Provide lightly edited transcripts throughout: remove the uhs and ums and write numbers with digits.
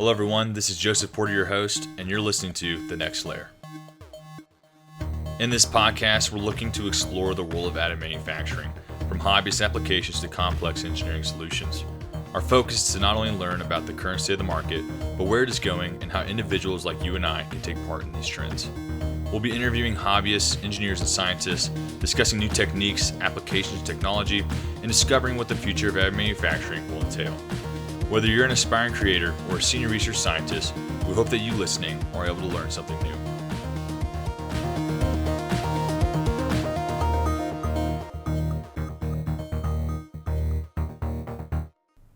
Hello everyone, this is Joseph Porter, your host, and you're listening to The Next Layer. In this podcast, we're looking to explore the world of additive manufacturing, from hobbyist applications to complex engineering solutions. Our focus is to not only learn about the current state of the market, but where it is going and how individuals like you and I can take part in these trends. We'll be interviewing hobbyists, engineers, and scientists, discussing new techniques, applications, technology, and discovering what the future of additive manufacturing will entail. Whether you're an aspiring creator or a senior research scientist, we hope that you listening are able to learn something new.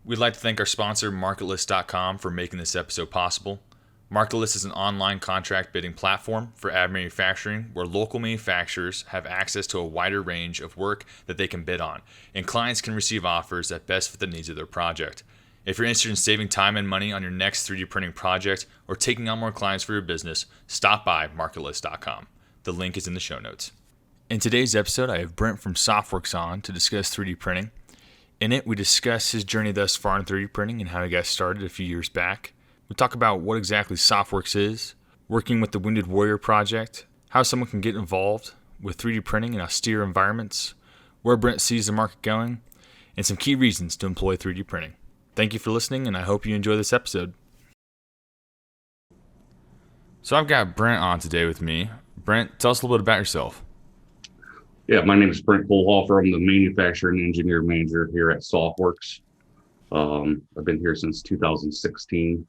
We'd like to thank our sponsor, MarketList.com, for making this episode possible. MarketList is an online contract bidding platform for additive manufacturing where local manufacturers have access to a wider range of work that they can bid on, and clients can receive offers that best fit the needs of their project. If you're interested in saving time and money on your next 3D printing project or taking on more clients for your business, stop by MarketList.com. The link is in the show notes. In today's episode, I have Brent from Softworks on to discuss 3D printing. In it, we discuss his journey thus far in 3D printing and how he got started a few years back. We talk about what exactly Softworks is, working with the Wounded Warrior Project, how someone can get involved with 3D printing in austere environments, where Brent sees the market going, and some key reasons to employ 3D printing. Thank you for listening, and I hope you enjoy this episode. So I've got Brent on today with me. Brent, tell us a little bit about yourself. Yeah, my name is Brent Kohlhofer. I'm the manufacturing engineer manager here at Softworks. I've been here since 2016.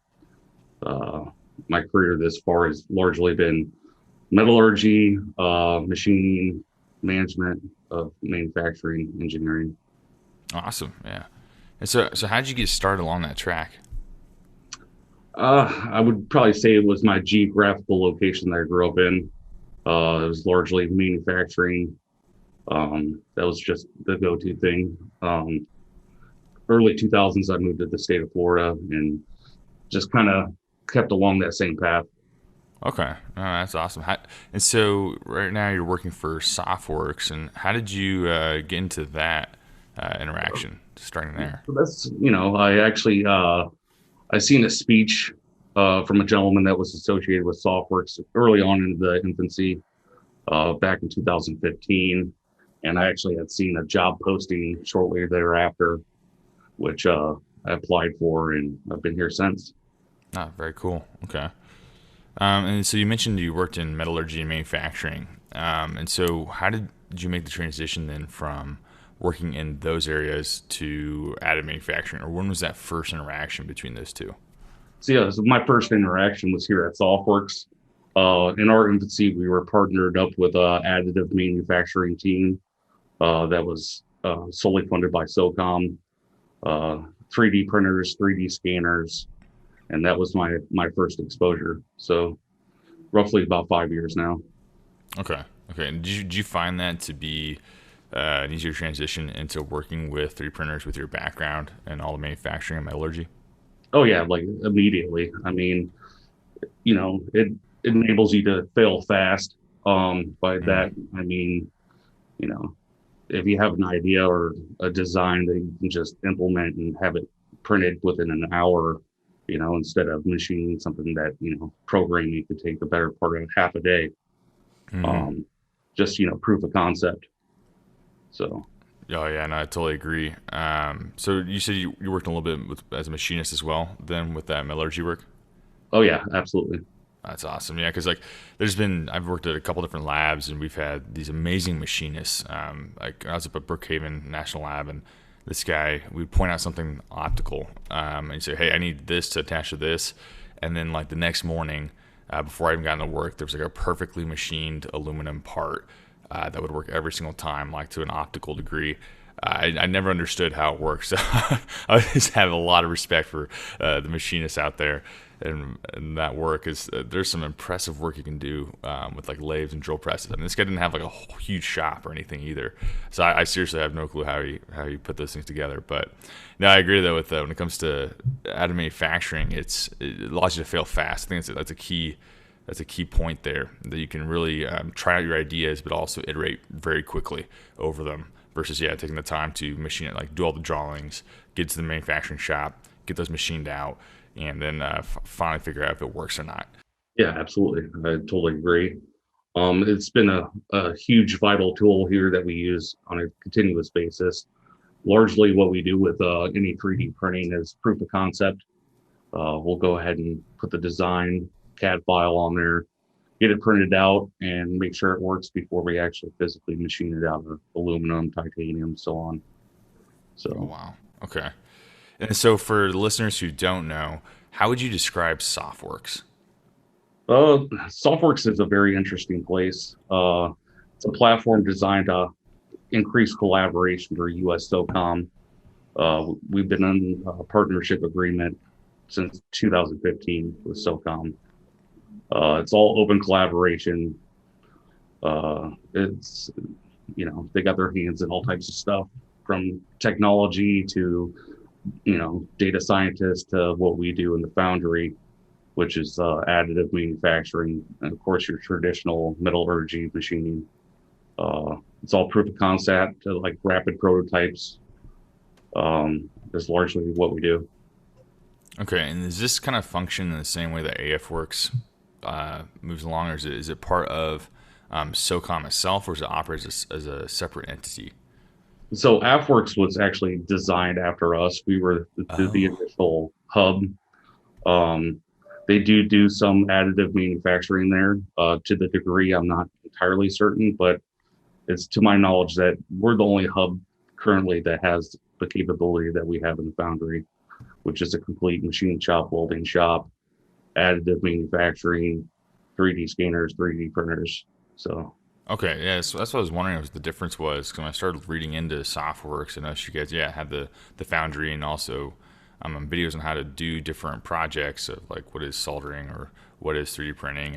My career this far has largely been metallurgy, machining, management of manufacturing engineering. Awesome, yeah. And so how did you get started along that track? I would probably say it was my geographical location that I grew up in. It was largely manufacturing. That was just the go-to thing. Early 2000s, I moved to the state of Florida and just kind of kept along that same path. Okay, that's awesome. And so right now you're working for Softworks, and how did you get into that interaction, starting there? So that's, I actually, I seen a speech from a gentleman that was associated with Softworks early on in the infancy back in 2015. And I actually had seen a job posting shortly thereafter, which I applied for, and I've been here since. Ah, very cool. Okay. And so you mentioned you worked in metallurgy and manufacturing. And so how did you make the transition then from working in those areas to additive manufacturing, or when was that first interaction between those two? So my first interaction was here at Softworks. In our infancy, we were partnered up with an additive manufacturing team that was solely funded by SOCOM, 3D printers, 3D scanners, and that was my first exposure. So roughly about 5 years now. Okay. And did you find that to be an easier transition into working with 3D printers with your background and all the manufacturing and metallurgy? Oh yeah, like immediately. I mean, it enables you to fail fast. By that, I mean, if you have an idea or a design that you can just implement and have it printed within an hour, instead of machining something that, programming could take the better part of half a day. Just, proof of concept. So. Oh yeah, no, I totally agree. So you said you worked a little bit as a machinist as well, then with that metallurgy work? Oh yeah, absolutely. That's awesome. Yeah, because I've worked at a couple different labs, and we've had these amazing machinists. I was up at Brookhaven National Lab, and this guy, we'd point out something optical, and he'd say, "Hey, I need this to attach to this," and then the next morning, before I even got into work, there was a perfectly machined aluminum part that would work every single time, to an optical degree. I never understood how it works. So I just have a lot of respect for the machinists out there, and that work is there's some impressive work you can do with lathes and drill presses. I mean, this guy didn't have a huge shop or anything either, so I seriously have no clue how you put those things together. But no, I agree though with when it comes to additive manufacturing, it allows you to fail fast. I think that's a key point there, that you can really try out your ideas, but also iterate very quickly over them. Versus taking the time to machine it, do all the drawings, get to the manufacturing shop, get those machined out, and then finally figure out if it works or not. Yeah, absolutely. I totally agree. It's been a huge vital tool here that we use on a continuous basis. Largely what we do with any 3D printing is proof of concept. We'll go ahead and put the design CAD file on there, get it printed out, and make sure it works before we actually physically machine it out of aluminum, titanium, so on. Oh So, wow. Okay. And so for the listeners who don't know, how would you describe Softworks? SOFWERX is a very interesting place. It's a platform designed to increase collaboration for US SOCOM. We've been in a partnership agreement since 2015 with SOCOM. It's all open collaboration. It's, they got their hands in all types of stuff from technology to, data scientists to what we do in the foundry, which is additive manufacturing. And of course, your traditional metallurgy machining. It's all proof of concept, like rapid prototypes. Is largely what we do. Okay, and does this kind of function in the same way that AFWorks moves along, or is it part of SOCOM itself, or does it operate as a separate entity? So AFWorks was actually designed after us. We were the Oh, initial hub. Um, they do some additive manufacturing there to the degree I'm not entirely certain, but it's to my knowledge that we're the only hub currently that has the capability that we have in the foundry, which is a complete machine shop, welding shop, additive manufacturing, 3D scanners, 3D printers. So okay, yeah. So that's what I was wondering what the difference was. Because when I started reading into Softworks, I noticed you guys, yeah, had the foundry and also videos on how to do different projects of like what is soldering or what is 3D printing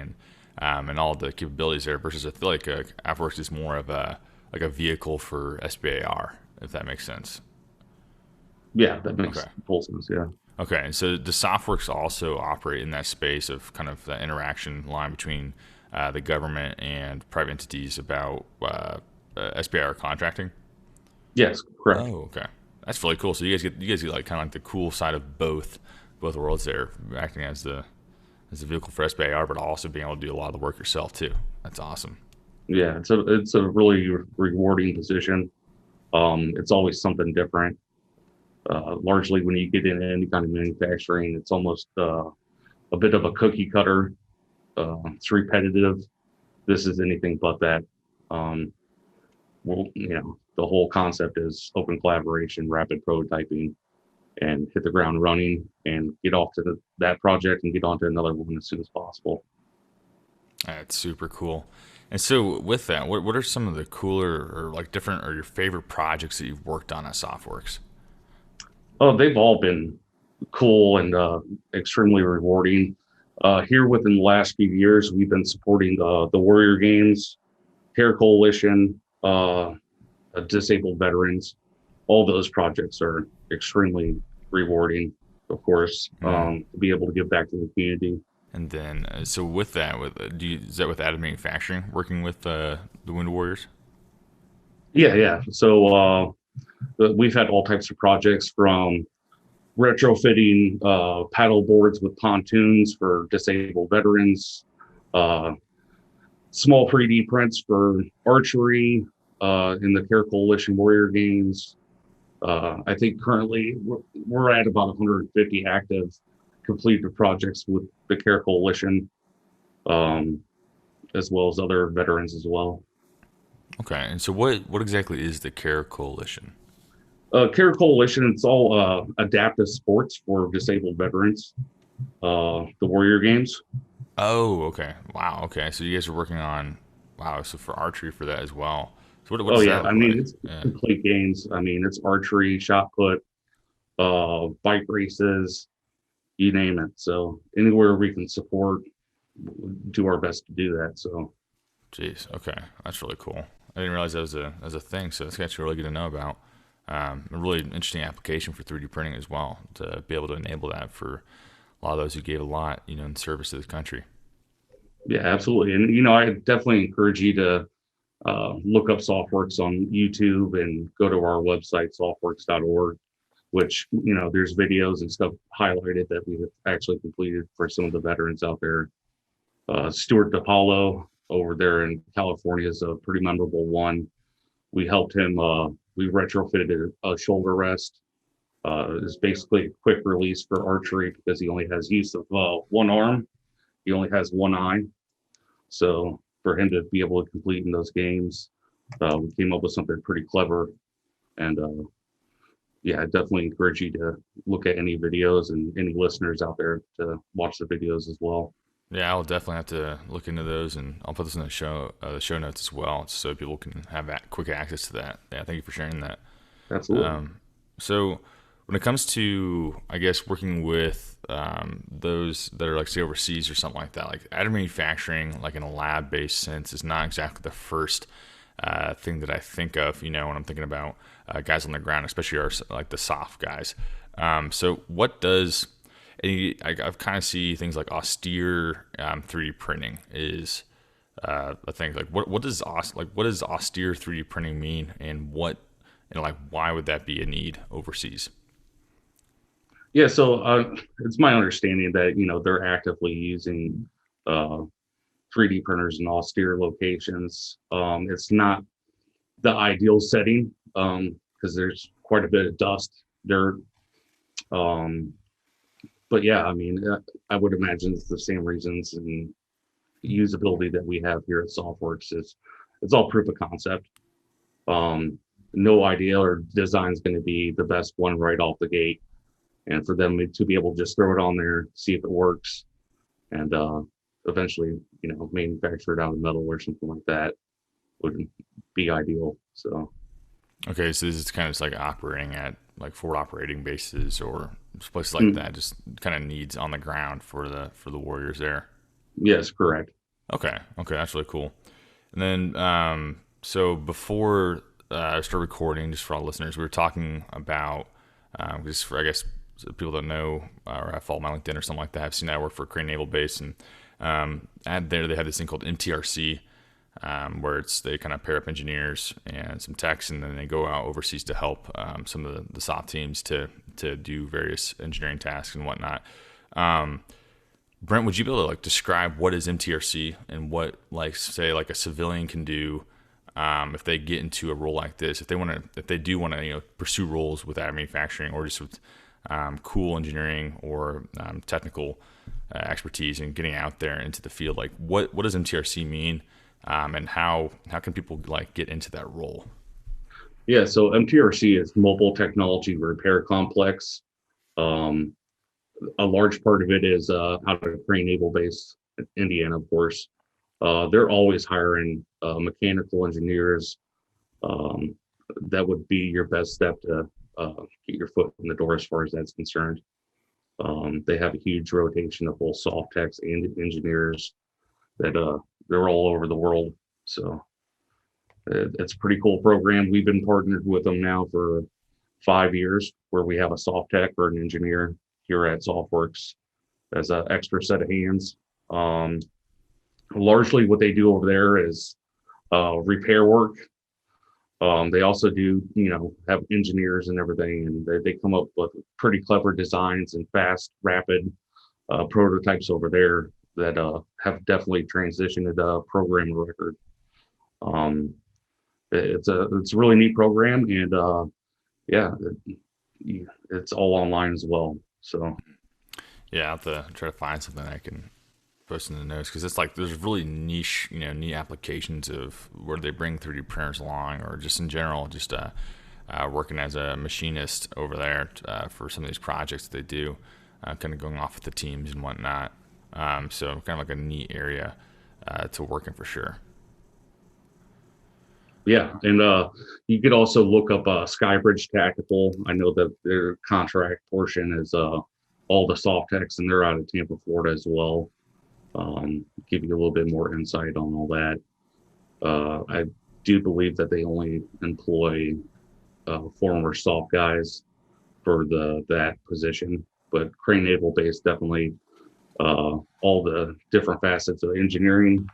and all the capabilities there. Versus I feel like AppWorks is more of a vehicle for SBAR, if that makes sense. yeah, that makes Okay. full sense. Yeah. Okay, and so the Softworks also operate in that space of kind of the interaction line between the government and private entities about SBIR contracting. Yes, correct. Oh, okay, that's really cool. So you guys get like kind of like the cool side of both worlds there, acting as a vehicle for SBIR, but also being able to do a lot of the work yourself too. That's awesome. Yeah, it's a really rewarding position. It's always something different. Largely, when you get into any kind of manufacturing, it's almost a bit of a cookie cutter. It's repetitive. This is anything but that. Um, well, the whole concept is open collaboration, rapid prototyping, and hit the ground running and get off to that project and get on to another one as soon as possible. That's super cool. And so with that, what are some of the cooler or like different or your favorite projects that you've worked on at Softworks? Oh, they've all been cool and extremely rewarding. Here within the last few years, we've been supporting the Warrior Games, Care Coalition, disabled veterans. All those projects are extremely rewarding, of course, Mm. to be able to give back to the community. And then, so with that, is that with additive manufacturing, working with the Wounded Warriors? Yeah, yeah. So we've had all types of projects from retrofitting paddle boards with pontoons for disabled veterans, uh, small 3D prints for archery in the Care Coalition Warrior Games. I think currently we're at about 150 active completed projects with the Care Coalition, um, as well as other veterans as well. Okay, and so what exactly is the Care Coalition? Care Coalition, it's all adaptive sports for disabled veterans, the Warrior Games. Oh, okay. Wow. Okay, so you guys are working on wow. So for archery for that as well. So what Oh does yeah, that I look mean like? it's Yeah. complete games. I mean it's archery, shot put, bike races, you name it. So anywhere we can support, do our best to do that. So Jeez. Okay, that's really cool. I didn't realize that was a thing. So it's actually really good to know about. A really interesting application for 3D printing as well to be able to enable that for a lot of those who gave a lot, in service to the country. yeah, absolutely. And I definitely encourage you to look up SoftWorks on YouTube and go to our website, softworks.org. which, there's videos and stuff highlighted that we have actually completed for some of the veterans out there. Stuart DePaulo over there in California is a pretty memorable one. We helped him, we retrofitted a shoulder rest. It's basically a quick release for archery because he only has use of one arm. He only has one eye. So for him to be able to complete in those games, we came up with something pretty clever. And yeah, I definitely encourage you to look at any videos, and any listeners out there to watch the videos as well. Yeah, I'll definitely have to look into those, and I'll put this in the show notes as well, so people can have that quick access to that. Yeah, thank you for sharing that. Absolutely. So when it comes to, I guess, working with those that are like say overseas or something like that, like additive manufacturing, like in a lab-based sense, is not exactly the first thing that I think of, when I'm thinking about guys on the ground, especially like the soft guys. So what does I've kind of see things like austere 3D printing is a thing. Like what does austere 3D printing mean, and why would that be a need overseas? Yeah, so it's my understanding that they're actively using 3D printers in austere locations. It's not the ideal setting because there's quite a bit of dust, dirt. But yeah, I mean, I would imagine it's the same reasons and usability that we have here at SOFWERX is it's all proof of concept. No idea or design is going to be the best one right off the gate, and for them to be able to just throw it on there, see if it works, and eventually, manufacture it out of metal or something like that would be ideal. So, Okay, so this is kind of just like operating at like forward operating bases or places like that, just kind of needs on the ground for the warriors there. yes, correct. Okay, that's really cool. And then, so before I start recording, just for all listeners, we were talking about just for I guess people that know or have followed my LinkedIn or something like that. I've seen that I work for Crane Naval Base, and they have this thing called MTRC, where they kind of pair up engineers and some techs, and then they go out overseas to help some of the SOF teams to do various engineering tasks and whatnot. Brent, would you be able to like describe what is MTRC and what say a civilian can do if they get into a role like this, if they do want to pursue roles with additive manufacturing or just with cool engineering or technical expertise and getting out there into the field? Like what does MTRC mean, and how can people get into that role? Yeah, so MTRC is Mobile Technology Repair Complex. A large part of it is out of Crane Naval Base, Indiana, of course. They're always hiring mechanical engineers. That would be your best step to get your foot in the door as far as that's concerned. They have a huge rotation of both soft techs and engineers that they're all over the world. So it's a pretty cool program. We've been partnered with them now for 5 years, where we have a soft tech or an engineer here at SOFWERX as an extra set of hands. Largely what they do over there is repair work. They also do, have engineers and everything, and they come up with pretty clever designs and fast, rapid prototypes over there that have definitely transitioned into a program of record. It's a really neat program, and yeah, it's all online as well. So Yeah, I'll have to try to find something I can post in the notes, because it's like there's really niche, neat applications of where they bring 3D printers along, or just in general, just working as a machinist over there for some of these projects that they do, kind of going off with the teams and whatnot. So kind of like a neat area to work in for sure. yeah, and you could also look up Skybridge Tactical. I know that their contract portion is all the soft techs, and they're out of Tampa, Florida as well. Give you a little bit more insight on all that. I do believe that they only employ former soft guys for that position, but Crane Naval Base definitely all the different facets of engineering,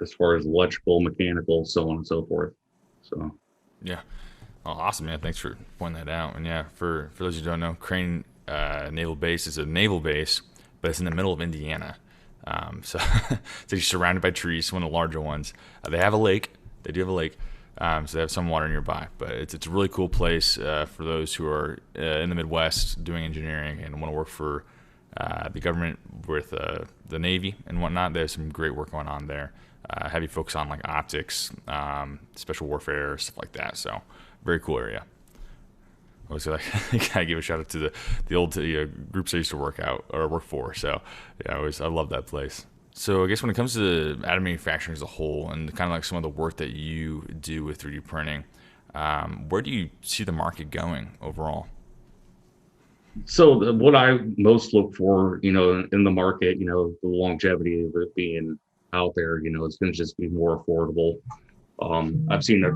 as far as electrical, mechanical, so on and so forth. So Yeah, Oh, awesome, man. Thanks for pointing that out. And yeah, for those who don't know, Crane Naval Base is a naval base, but it's in the middle of Indiana. So so you're surrounded by trees, one of the larger ones. They have a lake. They do have a lake. So they have some water nearby, but it's a really cool place for those who are in the Midwest doing engineering and want to work for the government with the Navy and whatnot. There's some great work going on there. Heavy focus on like optics, special warfare, stuff like that. So very cool area. I was like, gotta give a shout out to the old groups I used to work for. So yeah, I love that place. So I guess when it comes to additive manufacturing as a whole, and kind of like some of the work that you do with 3D printing, where do you see the market going overall? So what I most look for, in the market, the longevity of it being out there, it's going to just be more affordable. I've seen a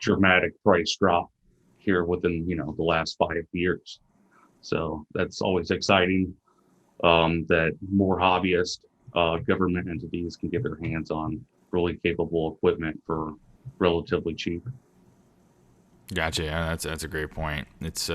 dramatic price drop here within, the last 5 years. So that's always exciting, that more hobbyists, government entities can get their hands on really capable equipment for relatively cheap. Gotcha. Yeah, that's a great point. It's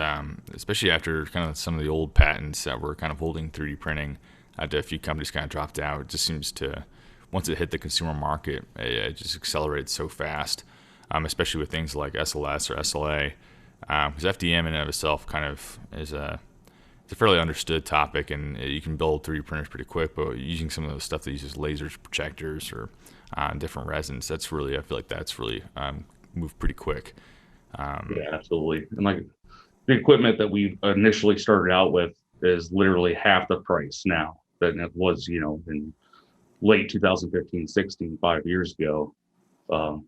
especially after kind of some of the old patents that were kind of holding 3D printing. A few companies kind of dropped out. It just seems to once it hit the consumer market, it just accelerated so fast. Especially with things like SLS or SLA, because FDM in and of itself kind of is it's a fairly understood topic, and you can build 3D printers pretty quick. But using some of the stuff that uses lasers, projectors, or different resins, that's really I feel like that's really moved pretty quick. Yeah, absolutely. And like the equipment that we initially started out with is literally half the price now than it was, in late 2015, 16, 5 years ago.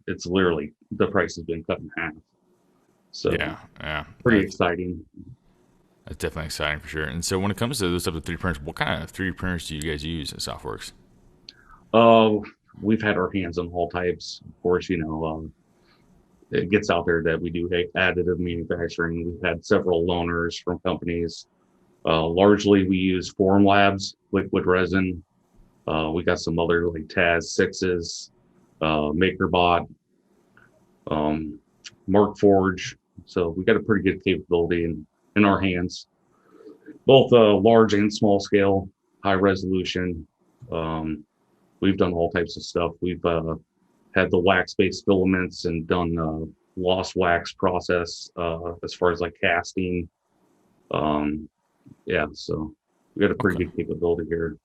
It's literally the price has been cut in half. So yeah, pretty exciting. that's definitely exciting for sure. And so when it comes to those type of 3D printers, what kind of 3D printers do you guys use at Softworks? Uh, we've had our hands on all types. Of course, it gets out there that we do additive manufacturing. We've had several loaners from companies. Largely, we use Form Labs, liquid resin. We got some other like TAS 6s, MakerBot, Markforge. So we got a pretty good capability in our hands, both large and small scale, high resolution. We've done all types of stuff. We've had the wax-based filaments and done lost wax process as far as like casting. Yeah, so we got a pretty Okay. good capability here.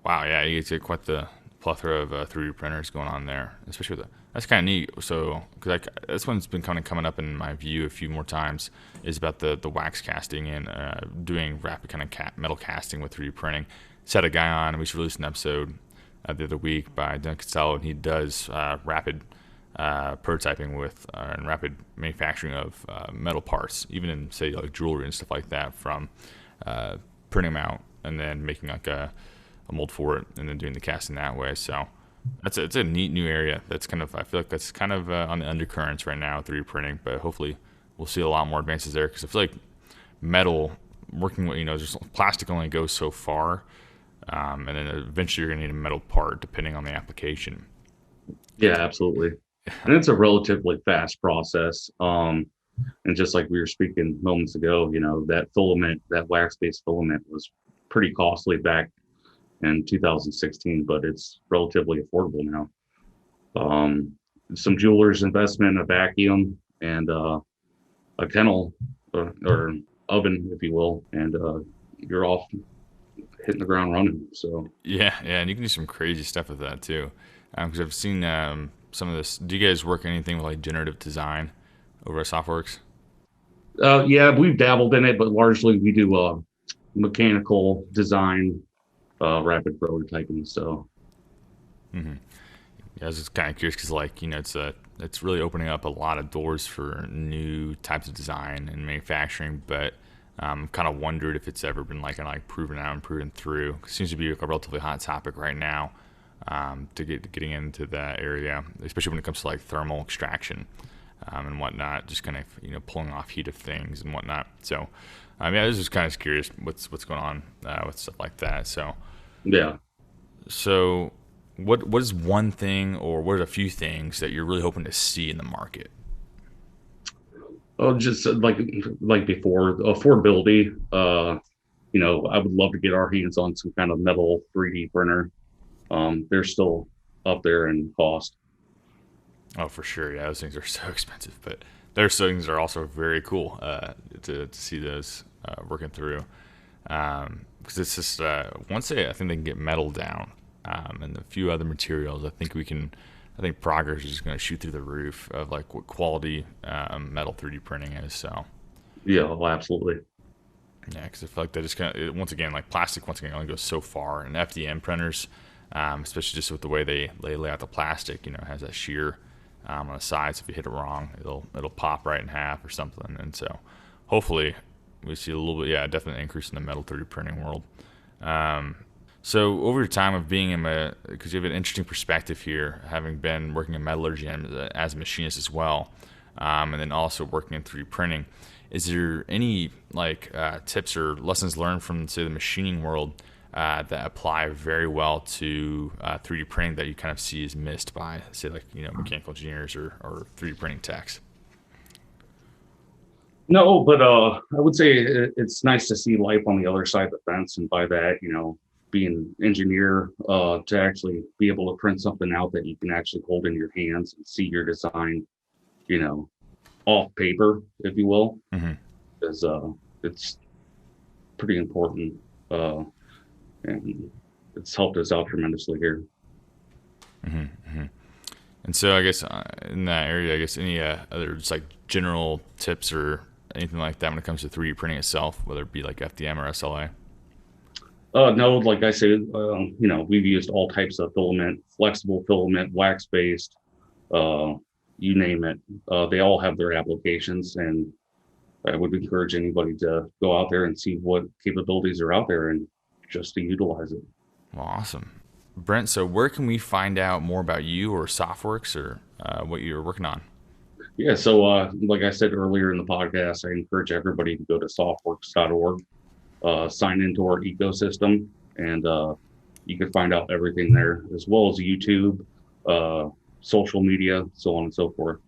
Wow, yeah, you get quite the plethora of 3D printers going on there, especially with the, that's kind of neat. So, because this one's been kind of coming up in my view a few more times, is about the wax casting and doing rapid kind of metal casting with 3D printing. Just had a guy on, and we just released an episode the other week by Dan Costello, and he does rapid prototyping with and rapid manufacturing of metal parts, even in say like jewelry and stuff like that, from printing them out and then making like a mold for it and then doing the casting that way. So it's a neat new area. That's kind of I feel like that's kind of on the undercurrents right now, 3D printing. But hopefully we'll see a lot more advances there because I feel like metal working with just plastic only goes so far, and then eventually you're gonna need a metal part depending on the application. Yeah, absolutely. And it's a relatively fast process. And just like we were speaking moments ago, that filament, that wax-based filament was pretty costly back in 2016, but it's relatively affordable now. Um, some jeweler's investment, a vacuum, and a kennel or oven, if you will, and you're off hitting the ground running. So Yeah, and you can do some crazy stuff with that too. Because I've seen some of this. Do you guys work anything with like generative design over at SoftWorks? yeah, we've dabbled in it, but largely we do mechanical design, rapid prototyping. So Mm-hmm. Yeah, I was just kind of curious because, like, it's really opening up a lot of doors for new types of design and manufacturing. But kind of wondered if it's ever been like proven out and proven through. It seems to be a relatively hot topic right now getting into that area, especially when it comes to like thermal extraction and whatnot. Just kind of pulling off heat of things and whatnot. So yeah, I was just kind of curious what's going on with stuff like that. yeah. So what is one thing or what are a few things that you're really hoping to see in the market? Oh, just like before, affordability. I would love to get our hands on some kind of metal 3D printer. They're still up there in cost. Oh, for sure. Yeah, those things are so expensive, but their things are also very cool to see those working through. Because it's just once I think they can get metal down and a few other materials, I think we can. I think progress is just going to shoot through the roof of like what quality metal 3D printing is. So Yeah, well, absolutely. yeah, because I feel like they just kind of once again like plastic once again only goes so far, and FDM printers, especially just with the way they lay out the plastic, has that shear on the sides. If you hit it wrong, it'll pop right in half or something. And so hopefully we see a little bit, yeah, definitely increase in the metal 3D printing world. So over your time of being because you have an interesting perspective here, having been working in metallurgy and as a machinist as well, and then also working in 3D printing, is there any tips or lessons learned from say the machining world that apply very well to 3D printing that you kind of see is missed by say mechanical engineers or 3D printing techs? No, but I would say it's nice to see life on the other side of the fence, and by that, being an engineer, to actually be able to print something out that you can actually hold in your hands and see your design, you know, off paper, if you will, Mm-hmm. is it's pretty important, uh, and it's helped us out tremendously here. Mm-hmm. Mm-hmm. And so I guess in that area, I guess any other just like general tips or anything like that when it comes to 3D printing itself, whether it be like FDM or SLA? No, like I said, we've used all types of filament, flexible filament, wax based, uh, you name it. They all have their applications, and I would encourage anybody to go out there and see what capabilities are out there and just to utilize it. Well, awesome. Brent, so where can we find out more about you or Softworks or what you're working on? Yeah, so like I said earlier in the podcast, I encourage everybody to go to softworks.org, sign into our ecosystem, and you can find out everything there, as well as YouTube, social media, so on and so forth.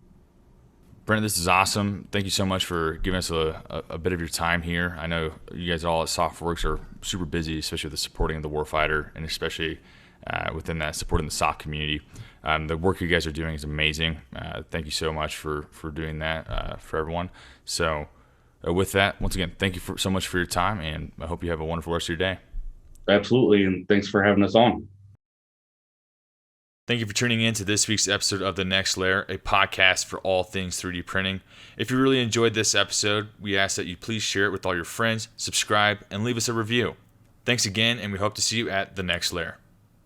Brent, this is awesome. Thank you so much for giving us a bit of your time here. I know you guys all at Softworks are super busy, especially with the supporting of the Warfighter and especially within that supporting the soft community. The work you guys are doing is amazing. Thank you so much for doing that for everyone. So with that, once again, thank you so much for your time, and I hope you have a wonderful rest of your day. Absolutely, and thanks for having us on. Thank you for tuning in to this week's episode of The Next Layer, a podcast for all things 3D printing. If you really enjoyed this episode, we ask that you please share it with all your friends, subscribe, and leave us a review. Thanks again, and we hope to see you at The Next Layer.